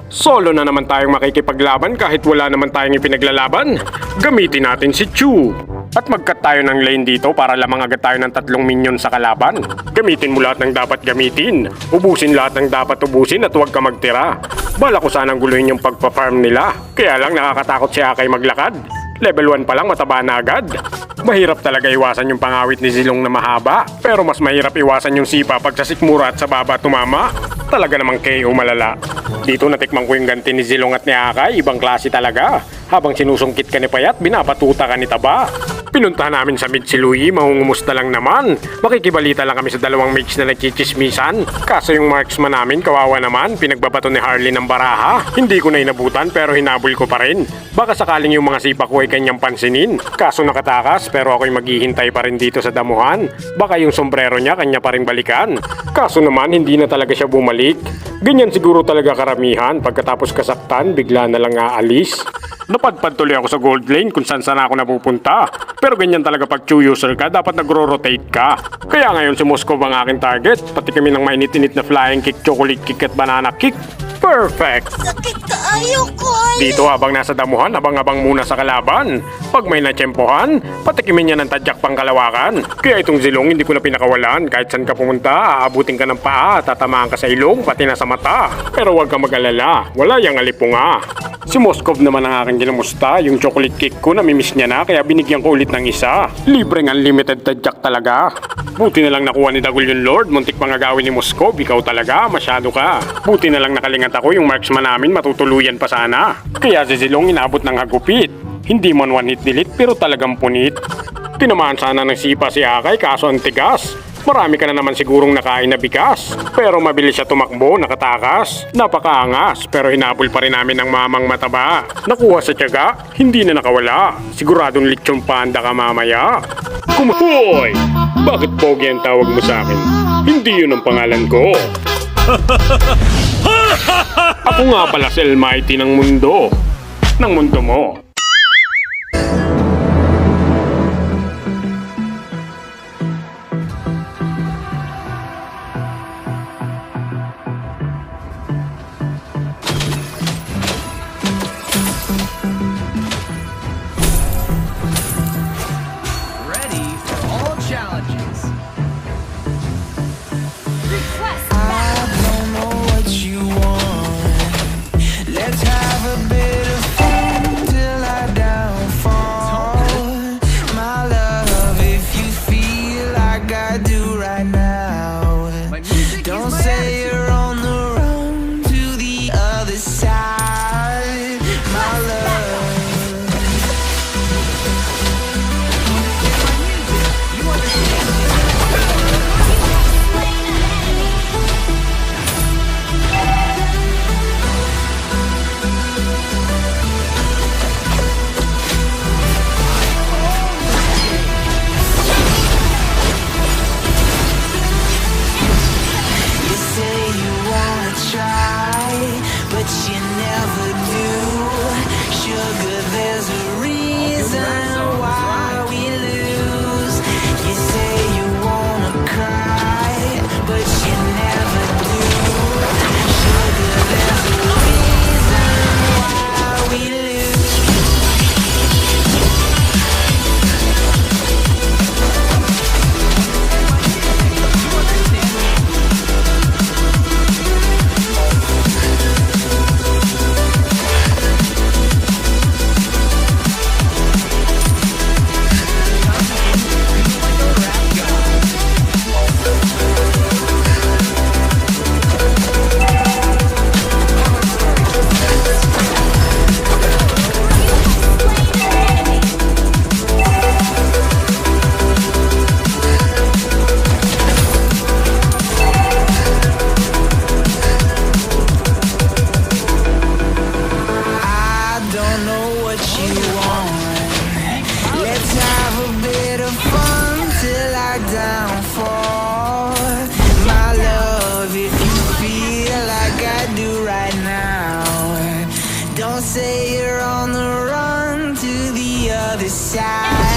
Solo na naman tayong makikipaglaban kahit wala naman tayong ipinaglalaban. Gamitin natin si Chu. At mag-cut tayo ng lane dito para lamang agad tayo ng 3 minion sa kalaban. Gamitin mo lahat ng dapat gamitin. Ubusin lahat ng dapat ubusin at huwag ka magtira. Bala ko sanang guluhin yung pagpa-farm nila. Kaya lang nakakatakot si Akay maglakad. Level 1 pa lang mataba na agad. Mahirap talaga iwasan yung pangawit ni Zilong na mahaba. Pero mas mahirap iwasan yung sipa pag sa sikmura at sa baba tumama. Talaga namang KO malala. Dito natikman ko yung ganti ni Zilong at ni Akay. Ibang klase talaga. Habang sinusungkit ka ni Payat, binapatuta ka ni Taba. Pinuntahan namin sa mid si Louie, mahungumusta lang naman. Makikibalita lang kami sa dalawang mates na nagchichismisan. Kaso yung marksman namin, kawawa naman, pinagbabato ni Harley ng baraha. Hindi ko na inabutan pero hinabol ko pa rin. Baka sakaling yung mga sipa ko ay kanyang pansinin. Kaso nakatakas pero ako'y maghihintay pa rin dito sa damuhan. Baka yung sombrero niya kanya pa rin balikan. Kaso naman hindi na talaga siya bumalik. Ganyan siguro talaga karamihan, pagkatapos kasaktan, bigla na lang aalis. Napadpad tuloy ako sa gold lane kung saan ako napupunta. Pero ganyan talaga pag Chu user ka, dapat nagro-rotate ka. Kaya ngayon si Moskov ang aking target. Pati kami ng mainit-init na flying kick, chocolate kick at banana kick. Perfect! Sakit kaayo ko. Dito habang nasa damuhan, abang-abang muna sa kalaban. Pag may natsyempohan, patikimin niya ng tadyak pang kalawakan. Kaya itong Zilong hindi ko na pinakawalan. Kahit saan ka pumunta, aabutin ka ng paa, tatamaan ka sa ilong, pati na sa mata. Pero huwag ka mag-alala, wala yang alipunga. Si Moskov naman ang aking ginamusta. Yung chocolate cake ko, namimiss niya na, kaya binigyan ko ulit ng isa. Libreng unlimited tadyak talaga. Buti na lang nakuha ni Dagul yung Lord. Muntik pang agawin ni Moskov. Ikaw talaga, masyado ka. Buti na lang nakalingat ako, yung marksman namin matutuluyan pa sana. Kaya si Zilong inabot ng hagupit. Hindi man one hit delete pero talagang punit. Tinamaan sana ng sipa si Akay kaso ang tigas. Marami ka na naman sigurong nakain na bigas. Pero mabilis siya tumakbo, nakatakas. Napakaangas pero hinabol pa rin namin ng mamang mataba. Nakuha sa tiyaga, hindi na nakawala. Siguradong lechon panda ka mamaya. Hoy! Bakit pogi ang tawag mo sa akin? Hindi yun ang pangalan ko. Ako nga pala si Almighty ng mundo. Ng mundo mo. Ready for all challenges. I don't know what you want. Let's have a bit of fun till I downfall. My love, if you feel like I do right now, My music don't is my say attitude. you're on the run to the other side. My love. You understand? You say you wanna try, but you never do. Sugar, there's a reason why we lose. You say you wanna cry, but you never do. Sugar, there's a reason why we lose. I don't know what you want. Let's have a bit of fun till I downfall. My love, if you feel like I do right now, don't say you're on the run to the other side.